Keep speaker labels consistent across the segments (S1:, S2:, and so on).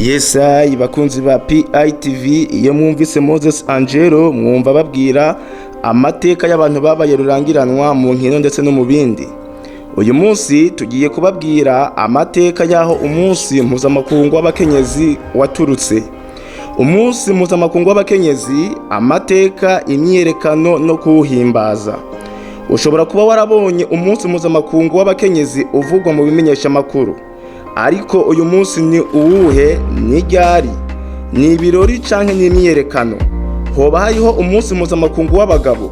S1: Yesai bakunzi ba PITV, iyo mwumvise Moses Angelo mwumva babwira amateka y'abantu babaye rurangiranwa mu nkino ndetse no mu bindi. Uyu munsi tugiye kubabwira amateka y'aho umunsi mpuzamakungu w'abakenyezi waturutse. Umunsi mpuzamakungu w'abakenyezi, amateka, imyiyerekano no kuwuhimbaza. Ushobora kuba warabonye umunsi mpuzamakungu w'abakenyezi uvugwa mu bimenyesha makuru. Ariko uyu munsi ni uwuhe? Ni ryari? Ni ibirori canke ni imyiyerekano? Hoba hariho umunsi mpuzamakungu w'abagabo?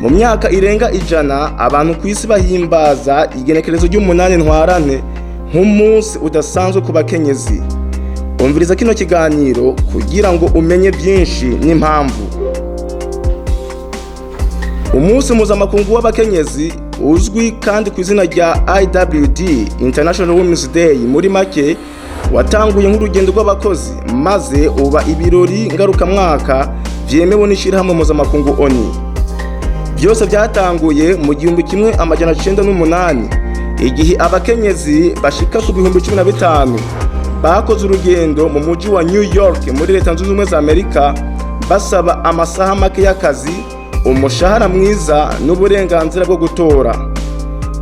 S1: Mu myaka irenga 100 abantu kw'isi bahimbaza igenekerezo ry'umunani ntwarante nk'umunsi udasanzwe ku bakenyezi. Umviriza kino kiganiro kugira ngo umenye byinshi n'impamvu. Umunsi mpuzamakungu w'abakenyezi uzwi kandi ku izina rya IWD, International Women's Day, muri make watanguye nk'urugendo rw'abakozi maze uba ibirori ngarukamwaka vyemewe n'ishirahamwe mpuzamakungu ONU. Byose byatanguye mu 1908 igihe abakenyezi bashika ku 15,000 bakoze urugendo mu muji wa New York muri leta zunze ubumwe za Amerika basaba amasaha make y'akazi, umushahara mwiza n'uburenganzira bwo gutora.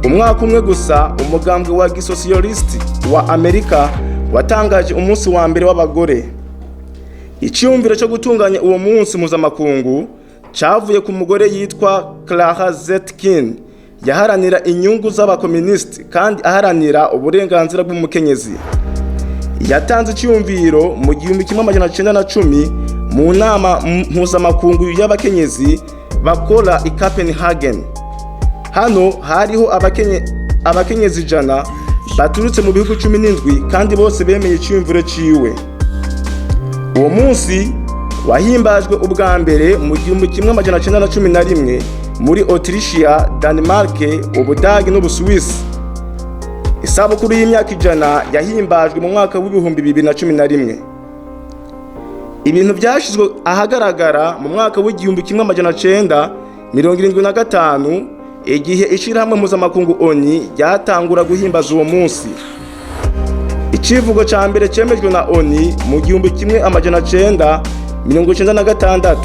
S1: Umwaka umwe gusa umugambwe wa gisosiyalisti wa Amerika watangaje umunsi wa mbere w'abagore. Icyumviro cyo gutunganya uwo munsi mpuzamakungu cyavuye ku mugore yitwa Clara Zetkin, yaharanira inyungu z'abakomunisti kandi aharanira uburenganzira bw'umukenyezi. Yatanze icyumviro mu 1910 mu nama mpuzamakungu y'abakenyezi bakora i Copenhagen. Hano hariho abakenyezi 100 baturutse mu bihugu 17 kandi bose bemeye icyumviro ciwe. Uwo munsi wahimbajwe ubwa mbere mu 1911 muri Autrichia, Denmark, Ubudagi n'Ubusuwisi. Isabukuru y'imyaka 100 yahimbajwe mu mwaka w'ibihumbi 2011. Ibintu byashizwe ahagaragara mu mwaka w'1975 igihe ishirahamwe mpuzamakungu ONU ryatangura guhimbaza uwo munsi. Ikivugo ca mbere cemejwe na ONU mu 1996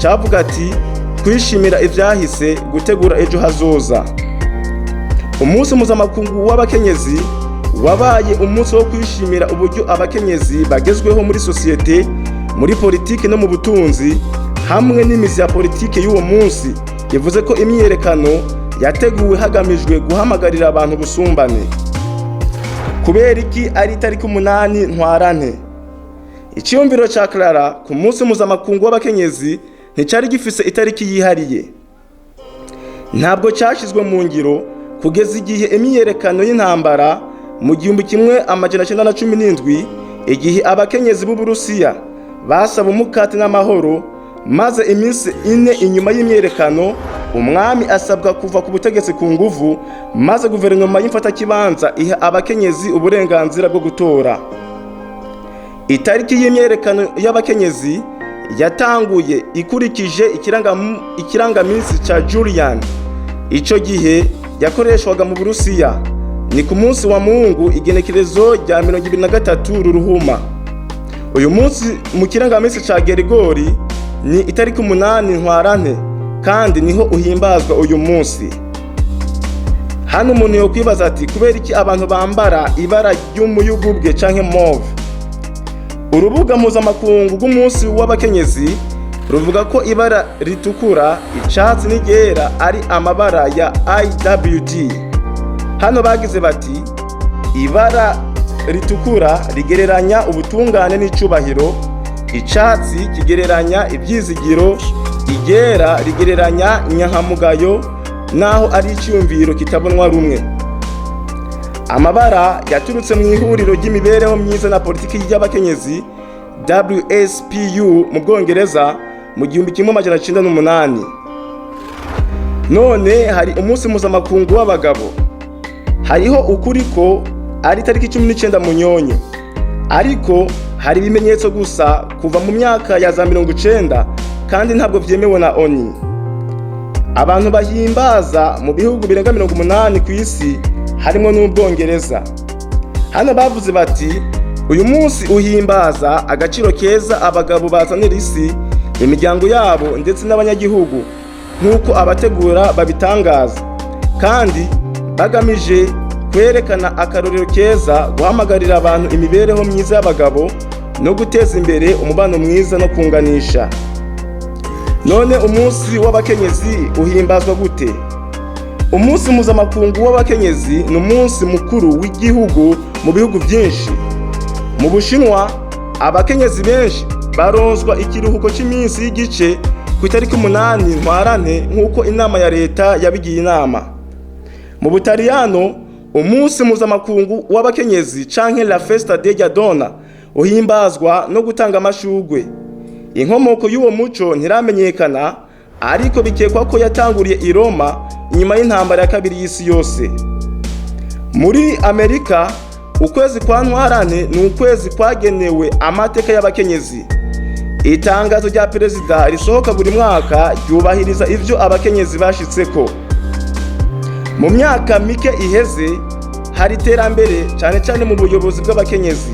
S1: cavuga ati kwishimira ivyahise, gutegura ejo hazoza. Umunsi mpuzamakungu w'abakenyezi wabaye umunsi wo kwishimira uburyo abakenyezi bagezweho muri sosiyete, muri politiki no mu butunzi. Hamwe n'imizi ya politiki y'uwo munsi yavuze ko imyiyerekano yateguwe hagamijwe guhamagarira abantu busumbane. Kubera iki ari itariki 8 ntwarante? Icyumviro ca Clara ku munsi mpuzamakungu w'abakenyezi nticari gifise itariki yihariye. Ntabwo cyashizwe mu ngiro kugeza igihe imyiyerekano y'intambara mu 1917 igihe abakenyezi b'Uburusiya basaba umukate n'amahoro, maze iminsi 4 inyuma y'imyiyerekano umwami asabwa kuva ku butegetsi ku nguvu, maze guverinoma y'imfatakibanza iha abakenyezi uburenganzira bwo gutora. Itariki y'imyiyerekano y'abakenyezi yatanguye ikurikije ikirangaminsi ca Julian. Ico gihe yakoreshwaga mu Burusiya. Ni ku munsi wa Mungu igenekerezo rya 23 Ruruhuma. Uyu munsi mu kirangaminsi ca Gerigori ni itariki 8 ntwarante kandi niho uhimbazwa uyu munsi. Hano umuntu yo kwibaza ati kubera iki abantu bambara ibara ry'umuyugubwe canke mauve? Urubuga mpuzamakungu rw'umunsi w'abakenyezi ruvuga ko ibara ritukura, icatsi n'iryera ari amabara ya IWD. Hano bagize bati ibara ritukura rigereranya ubutungane n'icubahiro, icatsi kigereranya ibyizigiro, iryera rigereranya inyankamugayo naho ari icyumviro kitabonwa rumwe. Amabara yaturutse mu ihuriro ry'imibereho myiza na politiki y'abakenyezi WSPU mu Bwongereza mu 1908. None hari umunsi mpuzamakungu w'abagabo. Hariho ukuri ko ari tariki 19 Munyonyo, ariko hari ibimenyetso gusa kuva mu myaka ya za 90 kandi ntabwo vyemewe na ONU. Abantu bahimbaza mu bihugu birenga 80 ku isi harimo n'Ubwongereza. Hano bavuze bati uyu munsi uhimbaza agaciro keza abagabo bazanira isi, imiryango yabo ndetse n'abanyagihugu nk'uko abategura babitangaza, kandi bagamije kwerekana akarorero keza, guhamagarira abantu imibereho myiza y'abagabo no guteza imbere umubano mwiza no kunganisha. None umunsi w'abakenyezi uhimbazwa gute? Umunsi mpuzamakungu w'abakenyezi ni umunsi mukuru w'igihugu mu bihugu byinshi. Mu Bushinwa, abakenyezi benshi baronswa ikiruhuko cy'iminsi y'igice ku itariki 8 Ntwarante nk'uko inama ya leta yabigiye inama. Mu Butaliyano, umunsi mpuzamakungu w'abakenyezi canke la festa della donna uhimbazwa no gutanga amashugwe. Inkomoko y'uwo muco ntiramenyekana, ariko bikekwa ko yatanguriye i Roma inyuma y'intambara ya kabiri y'isi yose. Muri Amerika, ukwezi kwa Ntwarante ni ukwezi kwagenewe amateka y'abakenyezi. Itangazo rya perezida risohoka buri mwaka ryubahiriza ivyo abakenyezi bashitseko. Mu myaka mike iheze, hari iterambere cyane cyane mu buyobozi bw'abakenyezi.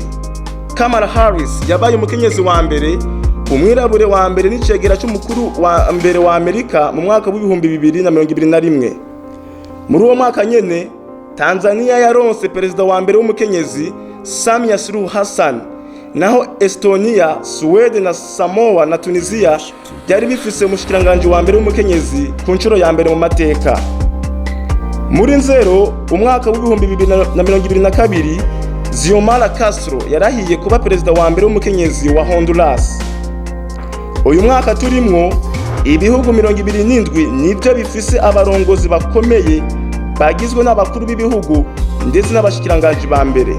S1: Kamala Harris yabaye umukenyezi wa mbere, umwirabure wa mbere n'icegera cy'umukuru wa mbere wa Amerika mu mwaka w'2021. Muri uwo mwaka nyene, Tanzania yaronse perezida wa mbere w'umukenyezi, Samia Suluhu Hassan, naho Estonia, Sweden na Samoa na Tunisia byari bifise umushikiranganje wa mbere w'umukenyezi ku nshuro ya mbere mu mateka. Muri Nzero umwaka w'2022, Xiomara Castro yarahiye kuba perezida wa mbere w'umukenyezi wa Honduras. Uyu mwaka turimwo, ibihugu 27 nibyo bifise abarongozi bakomeye bagizwe n'abakuru b'ibihugu ndetse n'abashikiranganje ba mbere.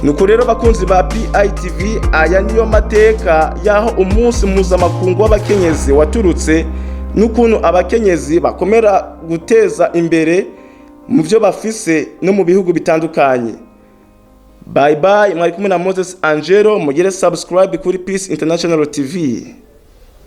S1: Nuko rero bakunzi ba PITV, aya niyo mateka yaho umunsi mpuzamakungu w'abakenyezi waturutse, n'ukuntu abakenyezi bakomera guteza imbere mu byo bafise no mu bihugu bitandukanye. Bye bye, mwari kumwe na Moses Angelo, mugire subscribe kuri Peace International TV.